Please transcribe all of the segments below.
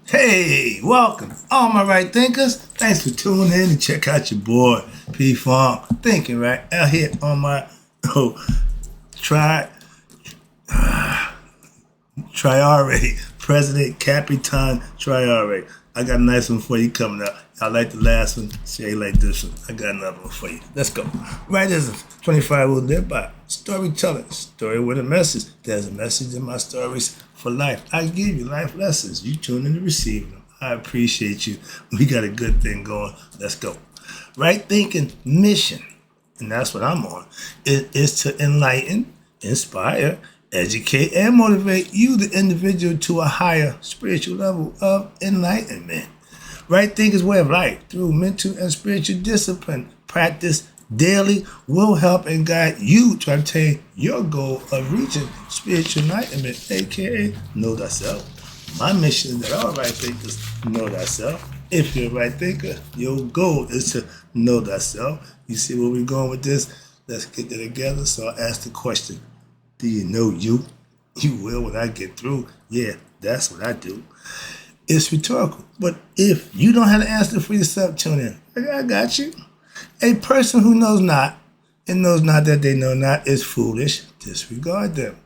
Hey, welcome, all my right thinkers. Thanks for tuning in and check out your boy P Farm Thinking Right out here on my try Traore, President Capitan Traore. I got a nice one for you coming up. I like the last one. See, you like this one. I got another one for you. Let's go. Right as a 25 will live by. Storytelling. Story with a message. There's a message in my stories for life. I give you life lessons. You tune in to receive them. I appreciate you. We got a good thing going. Let's go. Right thinking mission, and that's what I'm on. It is to enlighten, inspire, educate, and motivate you, the individual, to a higher spiritual level of enlightenment. Right thinker's way of life through mental and spiritual discipline practice daily will help and guide you to obtain your goal of reaching spiritual enlightenment, aka know thyself. My mission is that all right thinkers know thyself. If you're a right thinker, your goal is to know thyself. You see where we're going with this? Let's get that together. So I'll ask the question, do you know you? You will when I get through. Yeah, that's what I do. It's rhetorical. But if you don't have an answer for yourself, tune in. I got you. A person who knows not and knows not that they know not is foolish. Disregard them.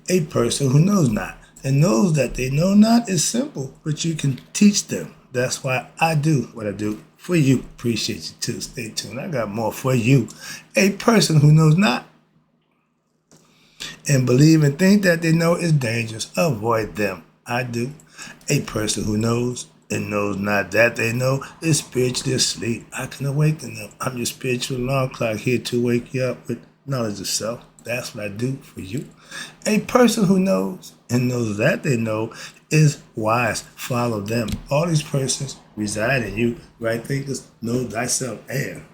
A person who knows not and knows that they know not is simple, but you can teach them. That's why I do what I do for you. Appreciate you too. Stay tuned. I got more for you. A person who knows not and believe and think that they know is dangerous. Avoid them. I do. A person who knows and knows not that they know is spiritually asleep. I can awaken them. I'm your spiritual alarm clock here to wake you up with knowledge of self. That's what I do for you. A person who knows and knows that they know is wise. Follow them. All these persons reside in you. Right thinkers, know thyself and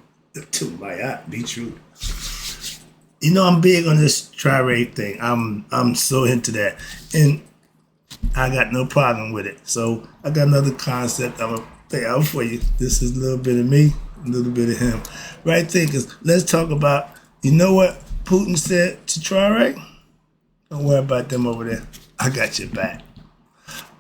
to my eye, be true. You know, I'm big on this Traore thing. I'm so into that. And I got no problem with it. So I got another concept I'm going to play out for you. This is a little bit of me, a little bit of him. Right thinkers, let's talk about, you know what Putin said to Traore? Don't worry about them over there. I got your back.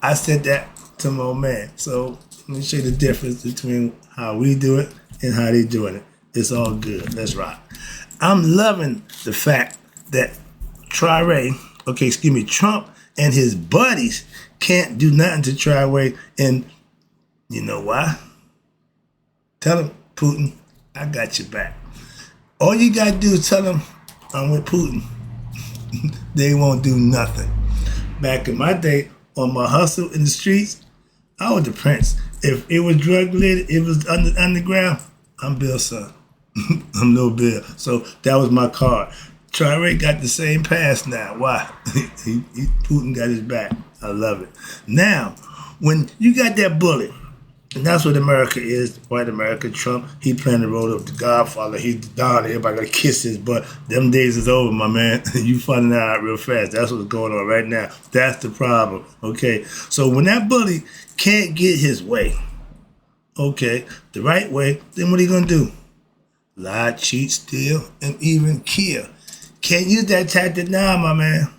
I said that to my old man. So let me show you the difference between how we do it and how they doing it. It's all good. Let's rock. I'm loving the fact that Trump and his buddies can't do nothing to Traore. And you know why? Tell him, Putin, I got your back. All you got to do is tell them I'm with Putin. They won't do nothing. Back in my day, on my hustle in the streets, I was the prince. If it was drug related, it was underground, I'm Bill's son. I'm no Bill. So that was my card. Traore got the same pass now. Why? Putin got his back. I love it. Now, when you got that bully, and that's what America is, white America, Trump, he playing the role of the Godfather. He's the Don. Everybody got to kiss his butt. Them days is over, my man. You finding that out real fast. That's what's going on right now. That's the problem, okay? So when that bully can't get his way, okay, the right way, then what are you going to do? Lie, cheat, steal, and even kill. Can't use that tactic now, my man.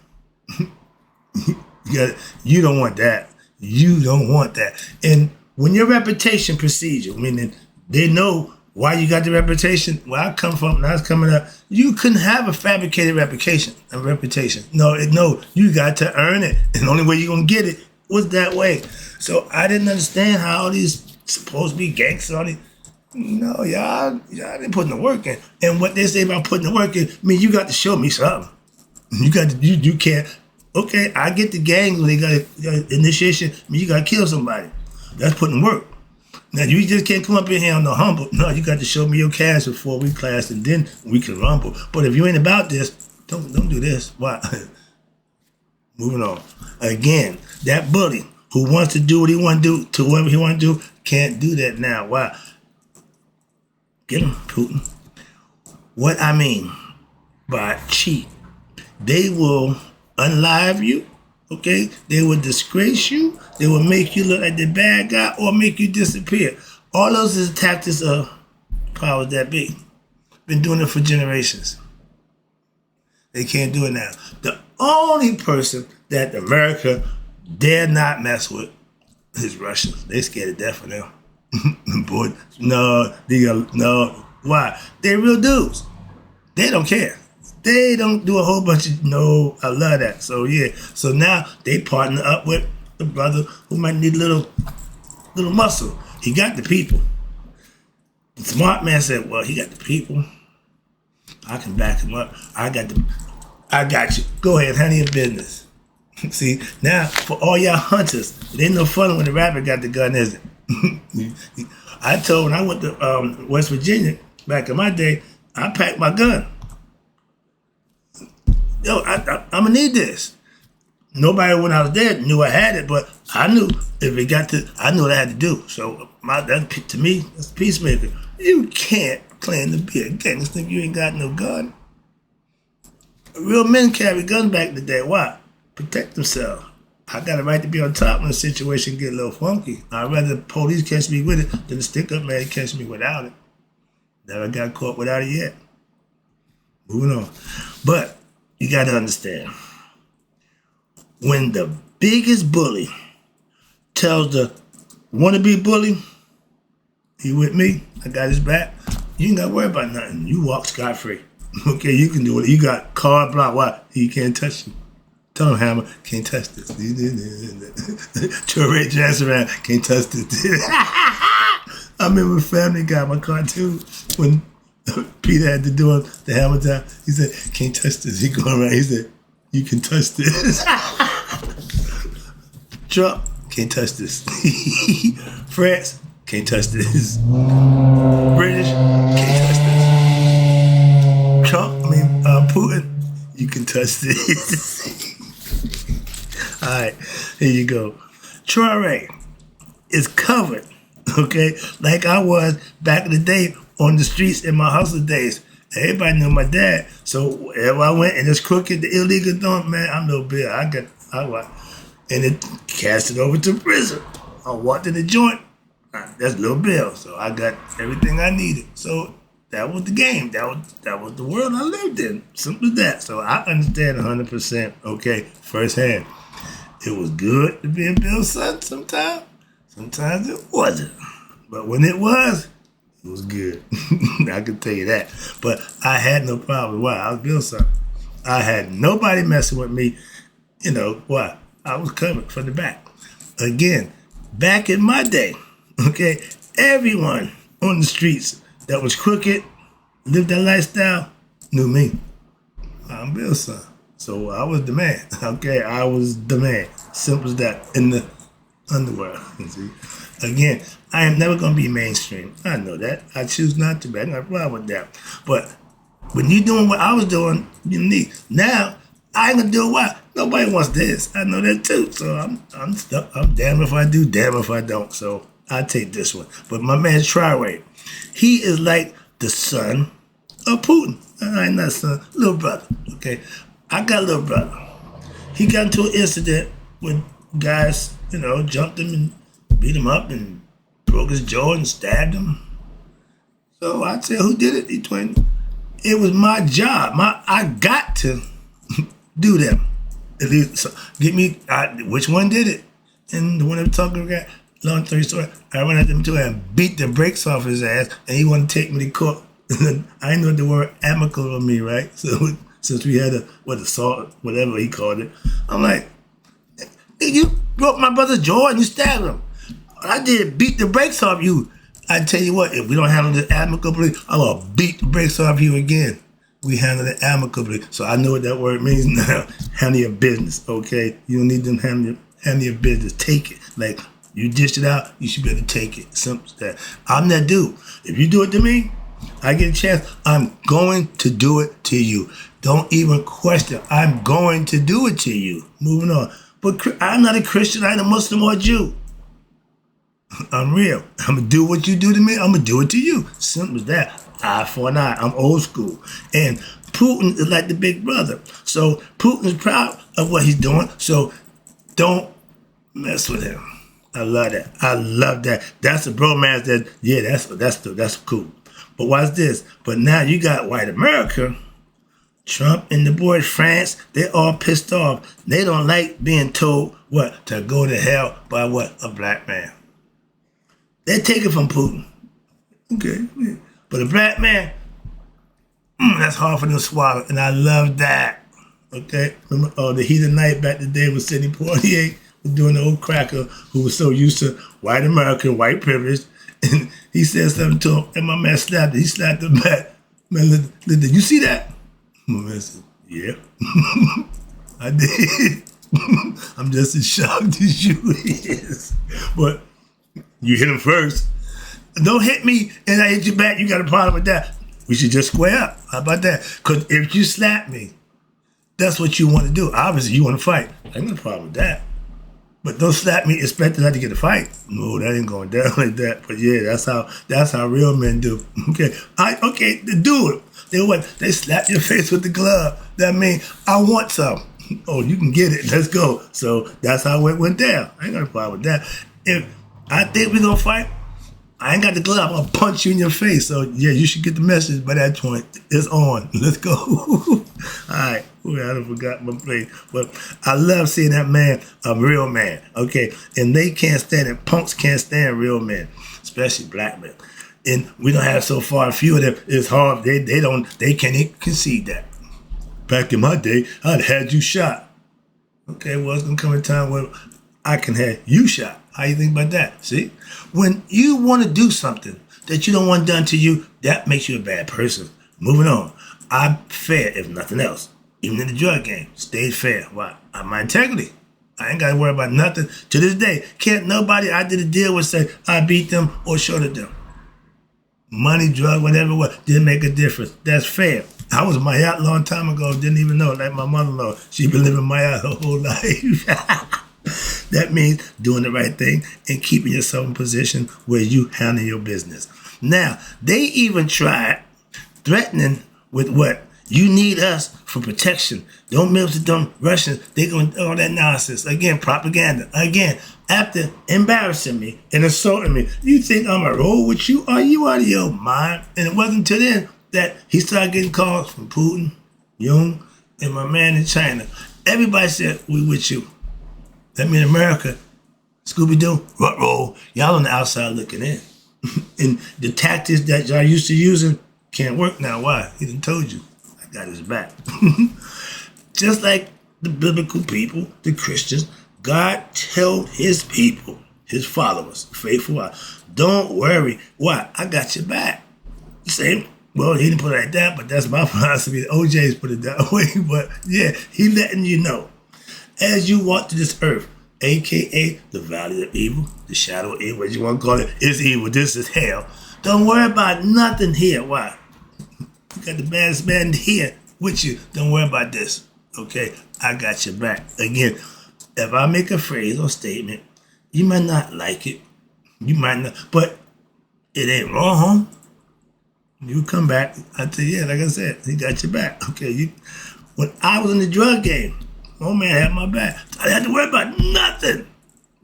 You don't want that. You don't want that. And when your reputation precedes you, meaning they know why you got the reputation, where I come from, and I was coming up, you couldn't have a fabricated reputation. No, you got to earn it. And the only way you're going to get it was that way. So I didn't understand how all these supposed to be gangsters, all these, no, y'all didn't put the work in. And what they say about putting the work in, I mean, you got to show me something. You can't, okay, I get the gang when they got initiation, I mean, you got to kill somebody. That's putting work. Now, you just can't come up in here on the humble. No, you got to show me your cash before we class, and then we can rumble. But if you ain't about this, don't do this. Why? Moving on. Again, that bully who wants to do what he want to do to whoever he want to do can't do that now. Why? Get him, Putin. What I mean by cheat, they will unlive you, okay? They will disgrace you. They will make you look like the bad guy or make you disappear. All those is tactics of powers that be. Been doing it for generations. They can't do it now. The only person that America dare not mess with It's Russians. They scared to death of them. Boy, no, no. Why? They're real dudes. They don't care. They don't do a whole bunch of, no, I love that. So yeah, so now they partner up with the brother who might need a little muscle. He got the people. The smart man said, well, he got the people. I can back him up. I got you. Go ahead, handle your business. See, now for all y'all hunters, it ain't no fun when the rabbit got the gun, is it? I told when I went to West Virginia back in my day, I packed my gun. Yo, I'm gonna need this. Nobody when I was there knew I had it, but I knew if it got to, I knew what I had to do. So that to me, that's peacemaker. You can't claim to be a gangster if you ain't got no gun. Real men carry guns back in the day. Why? Protect themselves. I got a right to be on top when the situation get a little funky. I'd rather the police catch me with it than the stick-up man catch me without it. Never got caught without it yet. Moving on. But you got to understand, when the biggest bully tells the wannabe bully, he with me, I got his back, you ain't got to worry about nothing. You walk scot-free. Okay, you can do it. You got carte blanche. Why? He can't touch you. Tell him, Hammer, can't touch this. Traore Jackson around, can't touch this. I remember Family Guy, my cartoon, when Peter had to do the Hammer time. He said, can't touch this. He going around, he said, you can touch this. Trump, can't touch this. France, can't touch this. British, can't touch this. Putin, you can touch this. All right, here you go. Traore is covered, okay, like I was back in the day on the streets in my hustle days. Everybody knew my dad, so wherever I went and it's crooked, the illegal doing, man, I'm no bill. And it cast it over to prison. I walked in the joint, that's Little Bill, so I got everything I needed. So that was the game. That was the world I lived in. Simple as that. So I understand 100%, okay, firsthand. It was good to be a Bill's son sometimes. Sometimes it wasn't. But when it was good. I can tell you that. But I had no problem. Why? I was Bill's son. I had nobody messing with me. You know, why? I was covered from the back. Again, back in my day, okay, everyone on the streets that was crooked, lived that lifestyle, knew me. I'm Bill's son. So I was the man. Okay, I was the man. Simple as that. In the underworld. See? Again, I am never going to be mainstream. I know that. I choose not to be. I'm not problem with that. But when you're doing what I was doing, you need. Now, I ain't going to do what? Nobody wants this. I know that too. So I'm stuck. I'm damn if I do, damn if I don't. So I take this one. But my man Traore, he is like the son of Putin. I ain't not son, little brother. Okay, I got a little brother. He got into an incident with guys, jumped him and beat him up and broke his jaw and stabbed him. So I tell who did it? He told me, it was my job. I got to do them. At least so, which one did it? And the one that was talking about, long story short, I went at him too and beat the brakes off his ass, and he wanted to take me to court. I know the word amicable on me, right? So since we had assault, whatever he called it, I'm like, you broke my brother's jaw and you stabbed him. I did beat the brakes off you. I tell you what, if we don't handle this amicably, I'm gonna beat the brakes off you again. We handle it amicably. So I know what that word means now. Handle your business, okay? You don't need them handle your business. Take it. Like, you dished it out, you should be able to take it. Simple as that. I'm that dude. If you do it to me, I get a chance, I'm going to do it to you. Don't even question. I'm going to do it to you. Moving on. But I'm not a Christian, I ain't a Muslim or a Jew. I'm real. I'm going to do what you do to me, I'm going to do it to you. Simple as that. Eye for an eye. I'm old school. And Putin is like the big brother. So Putin is proud of what he's doing. So don't mess with him. I love that. I love that. That's a bromance that, that's cool. But watch this. But now you got white America Trump and the boys, France, they're all pissed off. They don't like being told what? To go to hell by what? A black man. They take it from Putin. Okay. Yeah. But a black man, that's hard for them to swallow. And I love that. Okay. Remember, the heat of night back in the day with Sidney Poitier was doing the old cracker who was so used to white American, white privilege. And he said something to him, and my man slapped it. He slapped him back. Man, did you see that? My man said, yeah. I did. I'm just as shocked as you is. But you hit him first. Don't hit me and I hit you back. You got a problem with that. We should just square up. How about that? Because if you slap me, that's what you want to do. Obviously, you want to fight. I ain't got a problem with that. But don't slap me expecting not to get a fight. No, that ain't going down like that. But yeah, that's how real men do. Okay. Okay, do it. They slap your face with the glove. That means I want some. Oh, you can get it. Let's go. So that's how it went down. I ain't got a problem with that. If I think we're gonna fight, I ain't got the glove. I'm gonna punch you in your face. So yeah, you should get the message by that point. It's on. Let's go. All right. Ooh, I done forgot my place. But I love seeing that man, a real man. Okay. And they can't stand it. Punks can't stand real men, especially black men. And we don't have so far a few of them. It's hard. They can't even concede that. Back in my day, I'd had you shot. Okay, well, it's gonna come a time where I can have you shot. How you think about that? See? When you want to do something that you don't want done to you, that makes you a bad person. Moving on. I'm fair, if nothing else. Even in the drug game, stayed fair. Why? My integrity. I ain't got to worry about nothing. To this day, can't nobody I did a deal with say I beat them or shorted them. Money, drug, whatever it was, didn't make a difference. That's fair. I was Mayat a long time ago, didn't even know, like my mother-in-law. She been living Mayat her whole life. That means doing the right thing and keeping yourself in position where you handle your business. Now, they even tried threatening with what? You need us for protection. Don't mix with them Russians. They going to do all that nonsense. Again, propaganda. Again, after embarrassing me and assaulting me, you think I'm going to roll with you? Are you out of your mind? And it wasn't until then that he started getting calls from Putin, Jung, and my man in China. Everybody said, we with you. That mean America, Scooby-Doo, roll. Y'all on the outside looking in. And the tactics that y'all used to using can't work now. Why? He done told you. I got his back. Just like the biblical people, the Christians, God told his people, his followers, faithful ones, don't worry. Why? I got your back. You say, well, he didn't put it like that, but that's my philosophy. OJ's put it that way. But yeah, he letting you know. As you walk to this earth, a.k.a. the valley of evil, the shadow of evil, what you want to call it, is evil. This is hell. Don't worry about nothing here. Why? You got the baddest man here with you. Don't worry about this. Okay? I got your back. Again, if I make a phrase or statement, you might not like it. You might not. But it ain't wrong. You come back. I tell you, yeah, like I said, he got your back. Okay? When I was in the drug game, oh man had my back. I didn't have to worry about nothing.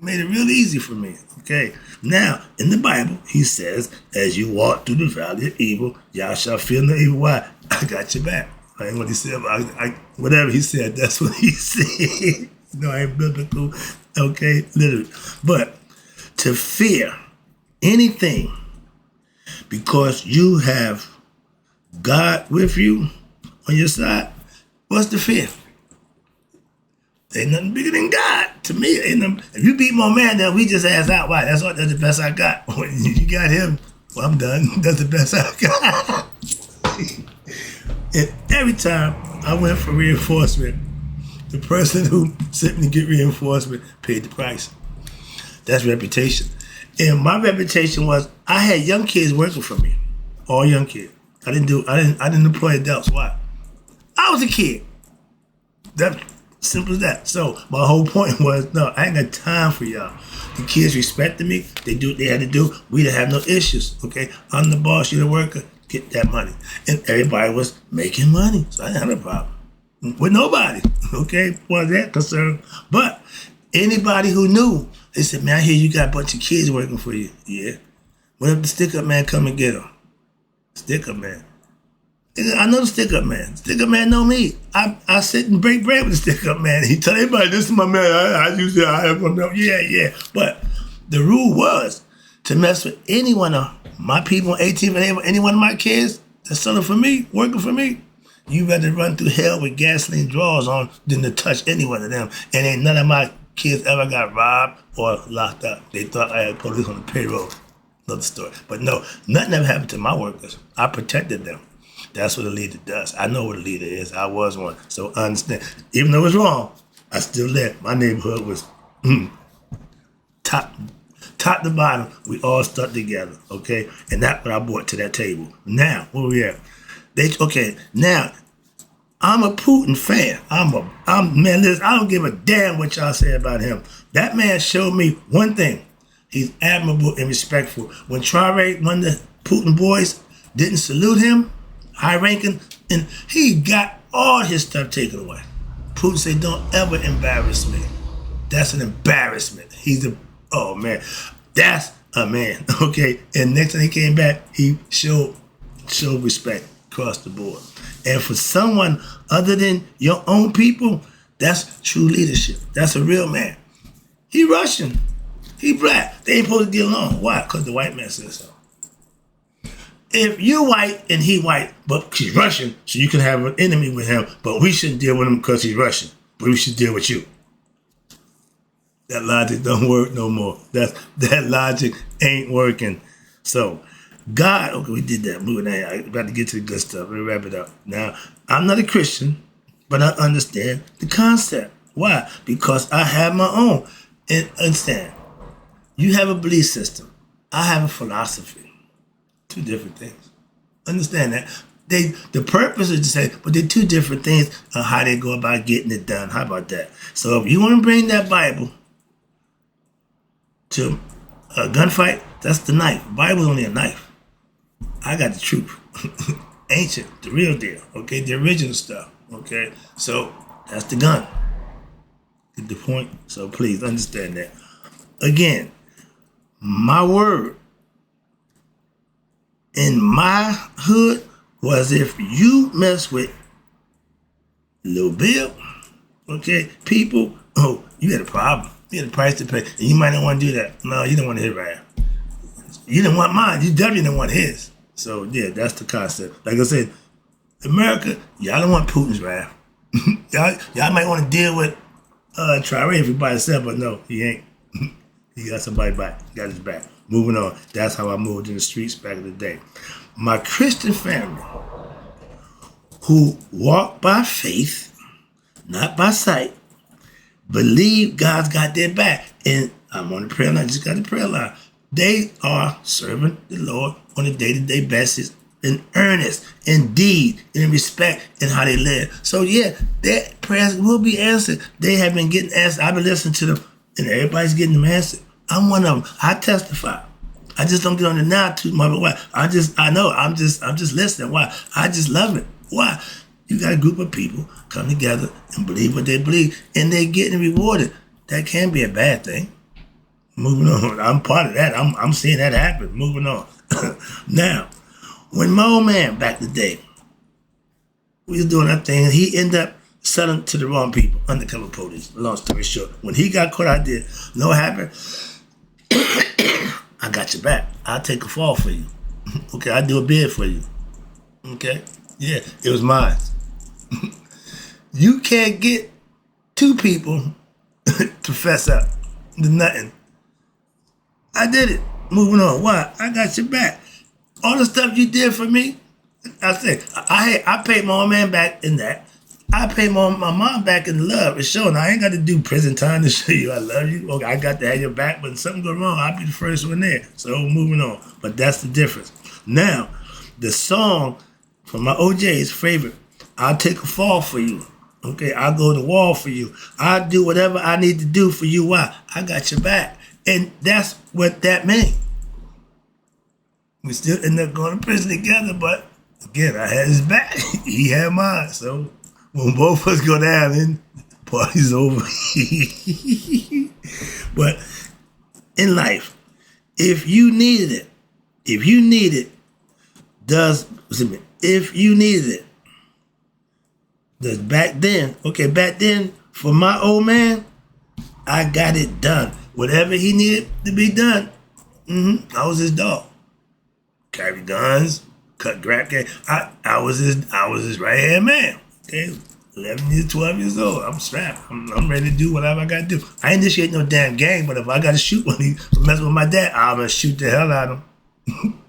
Made it real easy for me. Okay. Now, in the Bible, he says, as you walk through the valley of evil, y'all shall feel no evil. Why? I got your back. I ain't what he said, but whatever he said, that's what he said. No, I ain't biblical. Okay, literally. But to fear anything because you have God with you on your side, what's the fear? Ain't nothing bigger than God. To me, if you beat my man, then we just ask out. Why? That's the best I got. When you got him, well, I'm done. That's the best I got. And every time I went for reinforcement, the person who sent me to get reinforcement paid the price. That's reputation. And my reputation was I had young kids working for me, all young kids. I didn't employ adults. Why? I was a kid. That simple as that. So my whole point was, no, I ain't got time for y'all. The kids respected me. They do what they had to do. We didn't have no issues. Okay, I'm the boss. You're the worker. Get that money. And everybody was making money, so I didn't have a problem with nobody. Okay, was that concerned? But anybody who knew, they said, man, I hear you got a bunch of kids working for you. Yeah. What if the stick-up man come and get them? Stick-up man. I know the stick-up man. Stick-up man know me. I sit and break bread with the stick-up man. He tell everybody, this is my man. I usually have one. Yeah. But the rule was to mess with any one of my people, 18, any one of my kids that's selling for me, working for me. You rather run through hell with gasoline drawers on than to touch any one of them. And ain't none of my kids ever got robbed or locked up. They thought I had police on the payroll. Another story. But no, nothing ever happened to my workers. I protected them. That's what a leader does. I know what a leader is. I was one. So I understand. Even though it's wrong, I still there. My neighborhood was top to bottom. We all stuck together, okay? And that's what I brought to that table. Now, where we at? Now, I'm a Putin fan. Man, listen, I don't give a damn what y'all say about him. That man showed me one thing. He's admirable and respectful. When Traore, one of the Putin boys, didn't salute him, high ranking, and he got all his stuff taken away. Putin said, don't ever embarrass me. That's an embarrassment. Oh man, that's a man, okay? And next time he came back, he showed respect across the board. And for someone other than your own people, that's true leadership. That's a real man. He Russian. He black. They ain't supposed to get along. Why? Because the white man says so. If you white and he white, but he's Russian, so you can have an enemy with him, but we shouldn't deal with him because he's Russian, but we should deal with you. That logic don't work no more. That logic ain't working. So, God, okay, we did that. I'm about to get to the good stuff. Let me wrap it up. Now, I'm not a Christian, but I understand the concept. Why? Because I have my own. And understand, you have a belief system. I have a philosophy. Two different things. Understand that. The purpose is to say, but they're two different things on how they go about getting it done. How about that? So if you want to bring that Bible to a gunfight, that's the knife. The Bible's only a knife. I got the truth. Ancient, the real deal, okay? The original stuff, okay? So that's the gun. Get the point? So please understand that. Again, my word in my hood was if you mess with Lil Bill, okay, people, you had a problem. You had a price to pay. And you might not want to do that. No, you don't want to hit right. You didn't want mine. You definitely didn't want his. So, yeah, that's the concept. Like I said, America, y'all don't want Putin's wrath. y'all might want to deal with Traore if he by himself, but no, he ain't. He got somebody back. He got his back. Moving on. That's how I moved in the streets back in the day. My Christian family, who walk by faith, not by sight, believe God's got their back. And I'm on the prayer line. I just got the prayer line. They are serving the Lord on a day-to-day basis in earnest, in deed, in respect, in how they live. So yeah, their prayers will be answered. They have been getting answered. I've been listening to them, and everybody's getting them answered. I'm one of them. I testify. I just don't get on the now too much. Why? I'm just listening. Why? I just love it. Why? You got a group of people come together and believe what they believe, and they're getting rewarded. That can be a bad thing. Moving on. I'm part of that. I'm seeing that happen. Moving on. Now, when my old man back in the day, we was doing that thing, he ended up selling to the wrong people, undercover police. Long story short, when he got caught, I did. Know what happened? I got your back. I'll take a fall for you. Okay, I'll do a bid for you. Okay? Yeah, it was mine. You can't get two people to fess up to nothing. I did it. Moving on. Why? I got your back. All the stuff you did for me, I said, I paid my old man back in that. I paid my mom back in love. It's showing. I ain't got to do prison time to show you I love you. Okay, I got to have your back, but if something go wrong, I'll be the first one there. So moving on. But that's the difference. Now, the song from my OJ's favorite, I'll take a fall for you. Okay, I'll go to the wall for you. I'll do whatever I need to do for you. Why? I got your back. And that's what that meant. We still end up going to prison together, but again, I had his back. He had mine. So when both of us go down, then the party's over. But in life, if you needed it, if you needed it. Back then, for my old man, I got it done. Whatever he needed to be done, I was his dog. Carry guns, cut grab game. I was his right hand man. Okay, 11 years, 12 years old. I'm strapped. I'm ready to do whatever I got to do. I ain't initiate no damn game, but if I got to shoot when he mess with my dad, I'm gonna shoot the hell out of him.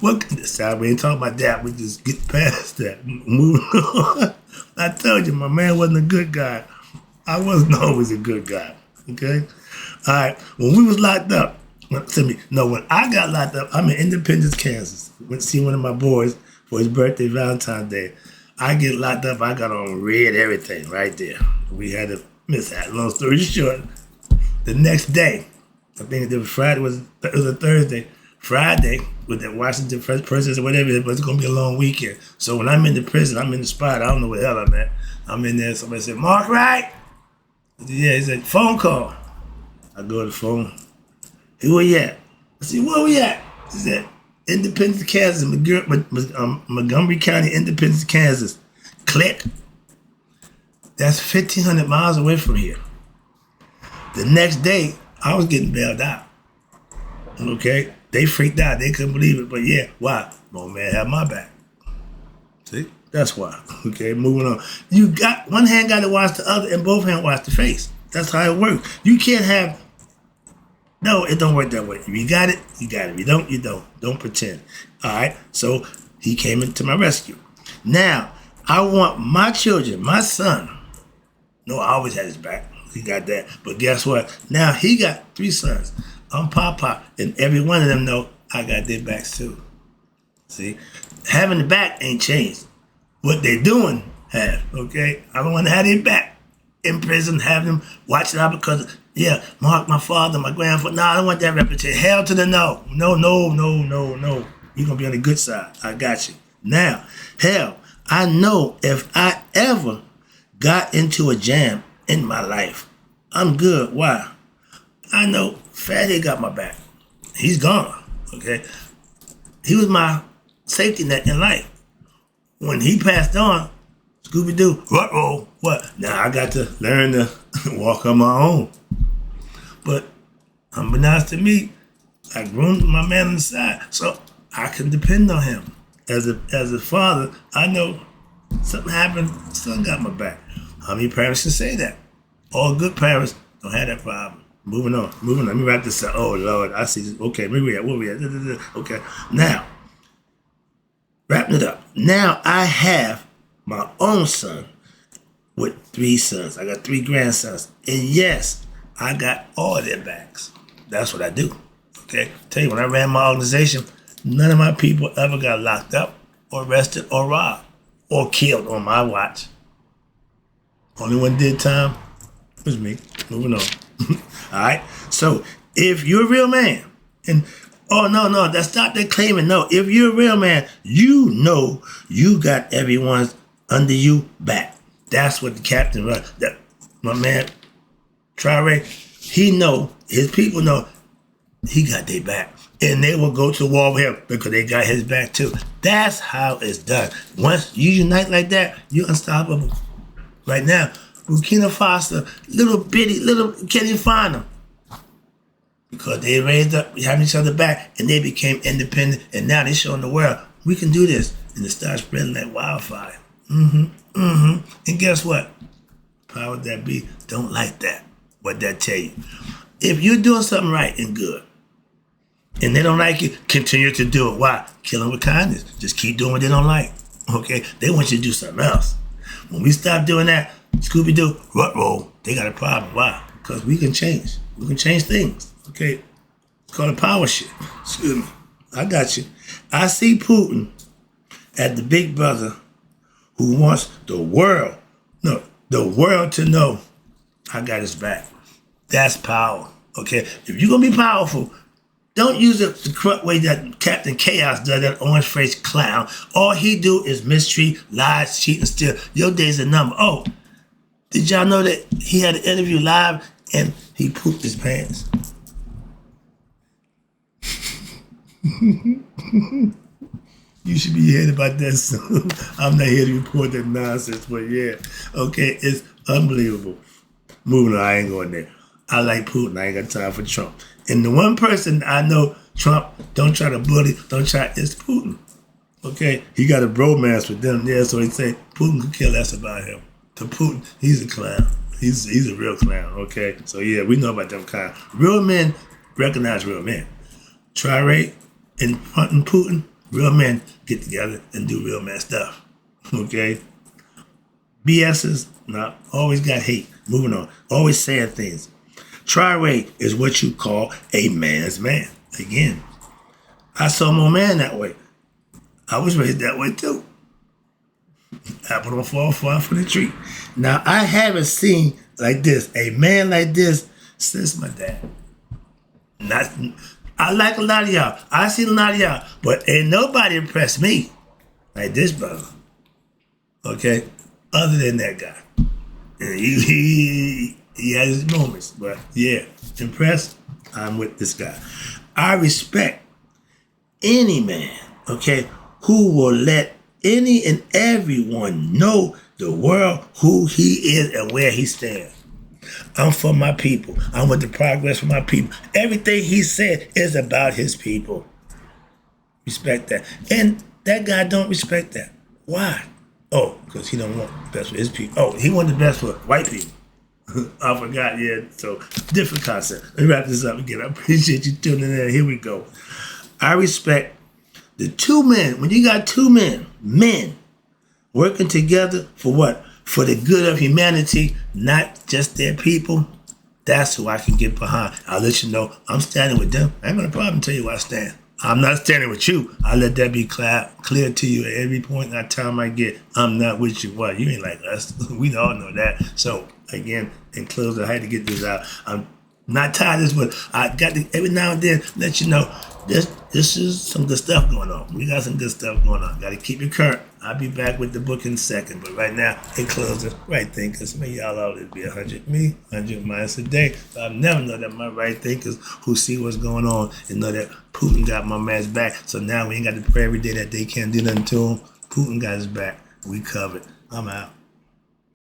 What? Sorry, we ain't talking about that. We just get past that. Moving on. I told you, my man wasn't a good guy. I wasn't always a good guy. Okay? All right. When we was locked up, when I got locked up, I'm in Independence, Kansas. Went to see one of my boys for his birthday, Valentine's Day. I get locked up. I got on red everything right there. We had a mishap. Long story short, the next day, I think it was Friday. It was a Thursday. Friday, with the Washington Press or whatever, it was going to be a long weekend. So when I'm in the prison, I'm in the spot. I don't know where the hell I'm at. I'm in there. Somebody said, Mark Wright? Yeah, he said, phone call. I go to the phone. Hey, where you at? I said, where we at? He said, Independence, Kansas, Montgomery County, Independence, Kansas. Click. That's 1,500 miles away from here. The next day, I was getting bailed out. Okay? They freaked out. They couldn't believe it. But yeah, why? My man had my back. See? That's why. Okay, moving on. You got one hand got to watch the other and both hands watch the face. That's how it works. You can't have, no, it don't work that way. If you got it, you got it. If you don't, you don't. Don't pretend. All right? So he came into my rescue. Now, I want my children, my son, no, I always had his back. He got that. But guess what? Now he got 3 sons. I'm Papa, and every one of them know I got their backs too. See? Having the back ain't changed. What they doing have, okay? I don't want to have their back in prison, have them watching out because, yeah, Mark, my father, my grandfather, no, I don't want that reputation. Hell to the no. No. You're going to be on the good side. I got you. Now, hell, I know if I ever got into a jam in my life, I'm good. Why? I know Fatty got my back. He's gone, okay? He was my safety net in life. When he passed on, Scooby-Doo, roll, what? Now I got to learn to walk on my own. But unbeknownst to me, I groomed my man on the side, so I can depend on him. As a father, I know something happened, son got my back. How many parents can say that? All good parents don't have that problem. Moving on. Let me wrap this up. Oh, Lord, I see this. Okay, where we at? Okay, now, wrapping it up. Now I have my own son with 3 sons. I got 3 grandsons. And yes, I got all their backs. That's what I do. Okay? Tell you, when I ran my organization, none of my people ever got locked up or arrested or robbed or killed on my watch. Only one did time was me. Moving on. All right? So, if you're a real man, and no, that's not that claiming. No, if you're a real man, you know you got everyone's under you back. That's what the captain runs. My man, Traore, he know, his people know, he got their back. And they will go to war with him because they got his back too. That's how it's done. Once you unite like that, you're unstoppable. Right now, Burkina Faso, can't even find them. Because they raised up, having each other back, and they became independent, and now they're showing the world, we can do this. And it starts spreading like wildfire. And guess what? Power that be don't like that. What that tell you? If you're doing something right and good, and they don't like it, continue to do it. Why? Kill them with kindness. Just keep doing what they don't like. Okay? They want you to do something else. When we stop doing that, Scooby-Doo, roll, they got a problem. Why? Because we can change. We can change things. Okay? It's called a power shift. Excuse me. I got you. I see Putin as the big brother who wants the world to know I got his back. That's power. Okay? If you're going to be powerful, don't use it the corrupt way that Captain Chaos does, that orange-faced clown. All he do is mistreat, lie, cheat, and steal. Your day's a number. Oh, did y'all know that he had an interview live and he pooped his pants? You should be hearing about that soon. I'm not here to report that nonsense, but yeah. Okay, it's unbelievable. Moving on, I ain't going there. I like Putin. I ain't got time for Trump. And the one person I know Trump don't try to bully, is Putin. Okay? He got a bromance with them there, so he say Putin could care less about him. To Putin, he's a clown. He's a real clown, okay? So yeah, we know about them kind. Real men recognize real men. Traore and Putin, real men get together and do real man stuff. Okay? BS's, always got hate. Moving on. Always saying things. Traore is what you call a man's man. Again, I saw my man that way. I was raised that way too. Apple don't fall far from the tree. Now, I haven't seen like this, a man like this, since my dad. I like a lot of y'all. I seen a lot of y'all, but ain't nobody impressed me like this brother. Okay? Other than that guy. And he had his moments, but yeah, impressed, I'm with this guy. I respect any man, okay, who will let any and everyone know the world who he is and where he stands. I'm for my people. I'm with the progress for my people. Everything he said is about his people. Respect that. And that guy don't respect that. Why? Oh, because he don't want the best for his people. Oh, he want the best for white people. I forgot, yeah. So, different concept. Let me wrap this up again. I appreciate you tuning in. Here we go. I respect the two men. When you got two men working together for what? For the good of humanity, not just their people. That's who I can get behind. I'll let you know I'm standing with them. I ain't got a problem tell you where I stand. I'm not standing with you. I'll let that be clear to you at every point in time I get. I'm not with you. What? You ain't like us. We all know that. So, again, in closing, I had to get this out. I'm not tired of this, but I got to, every now and then, let you know, this is some good stuff going on. We got some good stuff going on. Got to keep it current. I'll be back with the book in a second. But right now, in closing, right thinkers, may y'all always be 100 me, 100 miles a day. So I never know that my right thinkers who see what's going on and know that Putin got my man's back. So now we ain't got to pray every day that they can't do nothing to him. Putin got his back. We covered. I'm out.